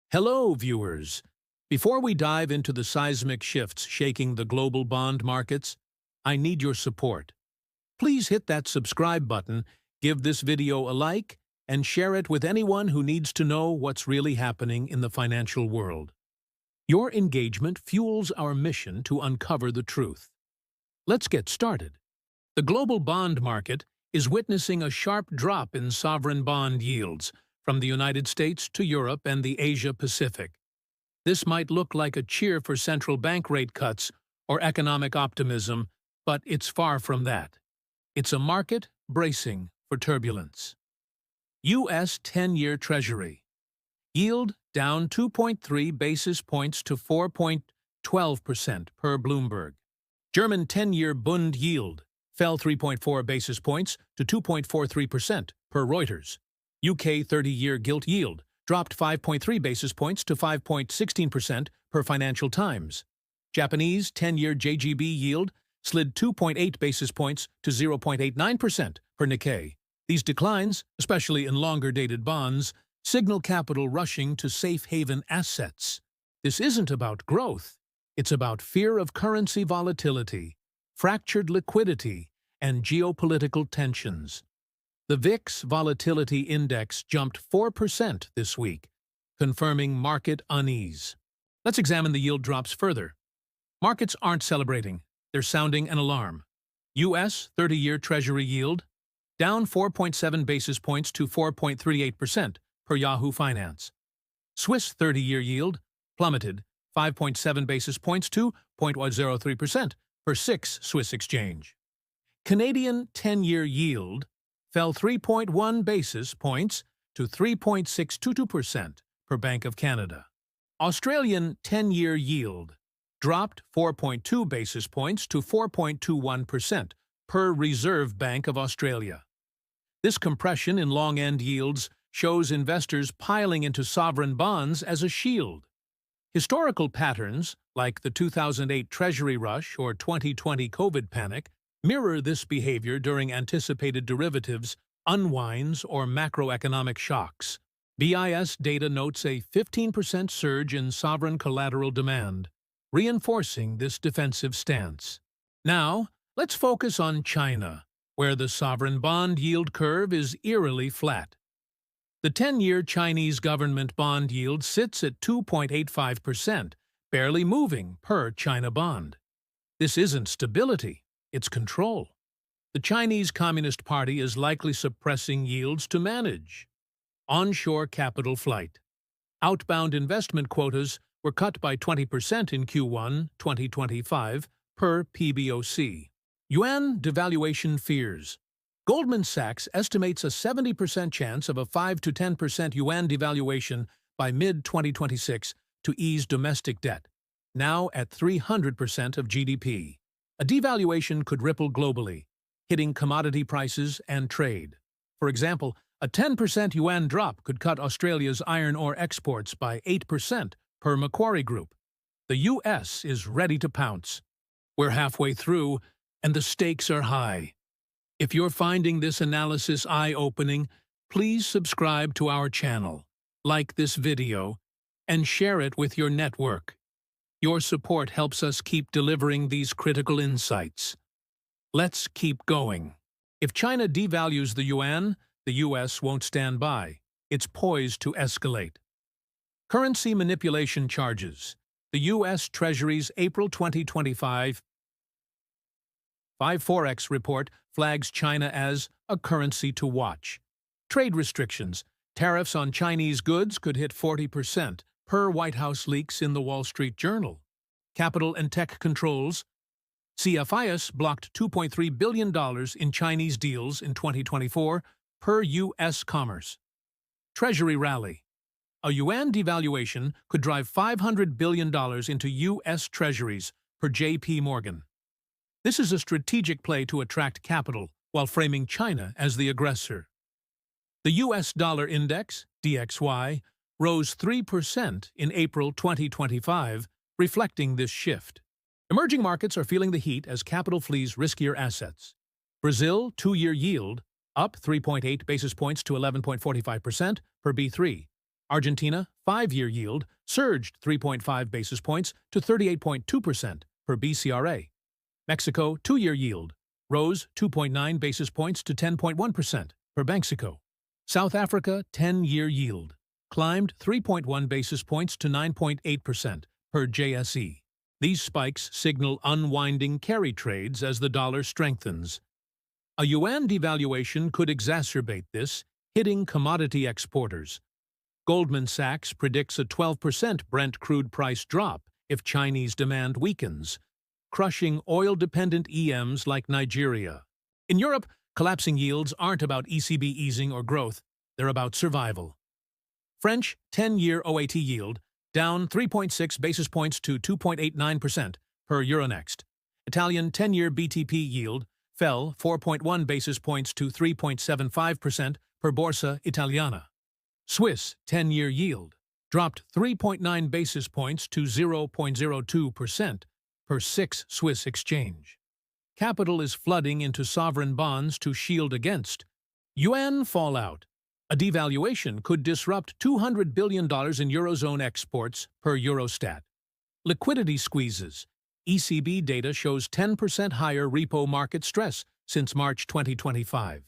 Hello, viewers. Before we dive into the seismic shifts shaking the global bond markets, I need your support. Please hit that subscribe button, give this video a like, and share it with anyone who needs to know what's really happening in the financial world. Your engagement fuels our mission to uncover the truth. Let's get started. The global bond market is witnessing a sharp drop in sovereign bond yields, from the United States to Europe and the Asia-Pacific. This might look like a cheer for central bank rate cuts or economic optimism, but it's far from that. It's a market bracing for turbulence. U.S. 10-year Treasury. Yield down 2.3 basis points to 4.12% per Bloomberg. German 10-year Bund yield fell 3.4 basis points to 2.43% per Reuters. UK 30-year gilt yield dropped 5.3 basis points to 5.16% per Financial Times. Japanese 10-year JGB yield slid 2.8 basis points to 0.89% per Nikkei. These declines, especially in longer-dated bonds, signal capital rushing to safe haven assets. This isn't about growth. It's about fear of currency volatility, fractured liquidity, and geopolitical tensions. The VIX Volatility Index jumped 4% this week, confirming market unease. Let's examine the yield drops further. Markets aren't celebrating. They're sounding an alarm. U.S. 30-year Treasury yield down 4.7 basis points to 4.38% per Yahoo Finance. Swiss 30-year yield plummeted 5.7 basis points to 0.03% per SIX Swiss Exchange. Canadian 10-year yield fell 3.1 basis points to 3.622% per Bank of Canada. Australian 10-year yield dropped 4.2 basis points to 4.21% per Reserve Bank of Australia. This compression in long-end yields shows investors piling into sovereign bonds as a shield. Historical patterns, like the 2008 Treasury rush or 2020 COVID panic, mirror this behavior during anticipated derivatives, unwinds, or macroeconomic shocks. BIS data notes a 15% surge in sovereign collateral demand, reinforcing this defensive stance. Now, let's focus on China, where the sovereign bond yield curve is eerily flat. The 10-year Chinese government bond yield sits at 2.85%, barely moving per China bond. This isn't stability. It's control. The Chinese Communist Party is likely suppressing yields to manage onshore capital flight. Outbound investment quotas were cut by 20% in Q1 2025 per PBOC. Yuan devaluation fears. Goldman Sachs estimates a 70% chance of a 5 to 10% yuan devaluation by mid-2026 to ease domestic debt, now at 300% of GDP. A devaluation could ripple globally, hitting commodity prices and trade. For example, a 10% yuan drop could cut Australia's iron ore exports by 8% per Macquarie Group. The U.S. is ready to pounce. We're halfway through, and the stakes are high. If you're finding this analysis eye-opening, please subscribe to our channel, like this video, and share it with your network. Your support helps us keep delivering these critical insights. Let's keep going. If China devalues the yuan, the U.S. won't stand by. It's poised to escalate. Currency manipulation charges. The U.S. Treasury's April 2025 5-4X report flags China as a currency to watch. Trade restrictions. Tariffs on Chinese goods could hit 40%. Per White House leaks in the Wall Street Journal. Capital and tech controls. CFIUS blocked $2.3 billion in Chinese deals in 2024 per U.S. Commerce. Treasury rally. A yuan devaluation could drive $500 billion into U.S. Treasuries per J.P. Morgan. This is a strategic play to attract capital while framing China as the aggressor. The U.S. dollar index, DXY, rose 3% in April 2025, reflecting this shift. Emerging markets are feeling the heat as capital flees riskier assets. Brazil 2-year yield up 3.8 basis points to 11.45% per B3. Argentina, 5-year yield, surged 3.5 basis points to 38.2% per BCRA. Mexico, 2-year yield, rose 2.9 basis points to 10.1% per Banxico. South Africa, 10-year yield, climbed 3.1 basis points to 9.8% per JSE. These spikes signal unwinding carry trades as the dollar strengthens. A yuan devaluation could exacerbate this, hitting commodity exporters. Goldman Sachs predicts a 12% Brent crude price drop if Chinese demand weakens, crushing oil-dependent EMs like Nigeria. In Europe, collapsing yields aren't about ECB easing or growth, they're about survival. French 10-year OAT yield down 3.6 basis points to 2.89% per Euronext. Italian 10-year BTP yield fell 4.1 basis points to 3.75% per Borsa Italiana. Swiss 10-year yield dropped 3.9 basis points to 0.02% per SIX Swiss exchange. Capital is flooding into sovereign bonds to shield against yuan fallout. A devaluation could disrupt $200 billion in Eurozone exports per Eurostat. Liquidity squeezes. ECB data shows 10% higher repo market stress since March 2025.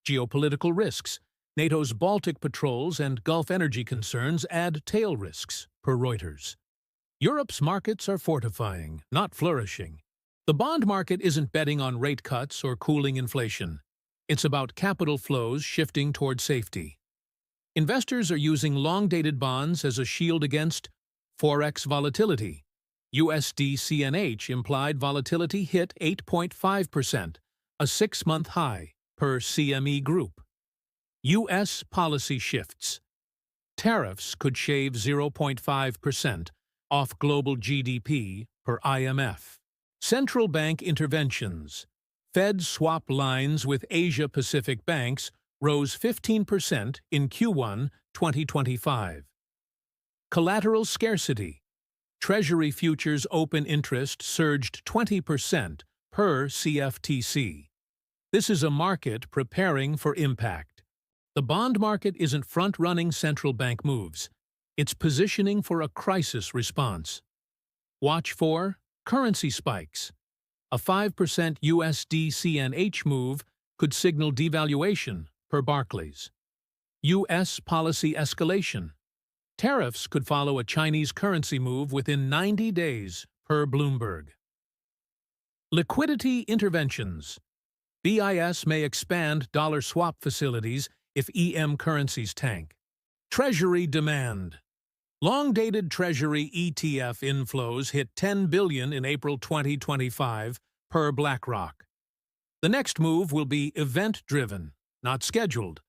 Geopolitical risks. NATO's Baltic patrols and Gulf energy concerns add tail risks, per Reuters. Europe's markets are fortifying, not flourishing. The bond market isn't betting on rate cuts or cooling inflation. It's about capital flows shifting toward safety. Investors are using long-dated bonds as a shield against forex volatility. USD CNH implied volatility hit 8.5%, a 6-month high, per CME Group. U.S. policy shifts. Tariffs could shave 0.5% off global GDP, per IMF. Central bank interventions. Fed swap lines with Asia-Pacific banks rose 15% in Q1 2025. Collateral scarcity. Treasury futures open interest surged 20% per CFTC. This is a market preparing for impact. The bond market isn't front-running central bank moves. It's positioning for a crisis response. Watch for currency spikes. A 5% USD CNH move could signal devaluation, per Barclays. U.S. policy escalation. Tariffs could follow a Chinese currency move within 90 days, per Bloomberg. Liquidity interventions. BIS may expand dollar swap facilities if EM currencies tank. Treasury demand. Long-dated Treasury ETF inflows hit $10 billion in April 2025, per BlackRock. The next move will be event-driven, not scheduled.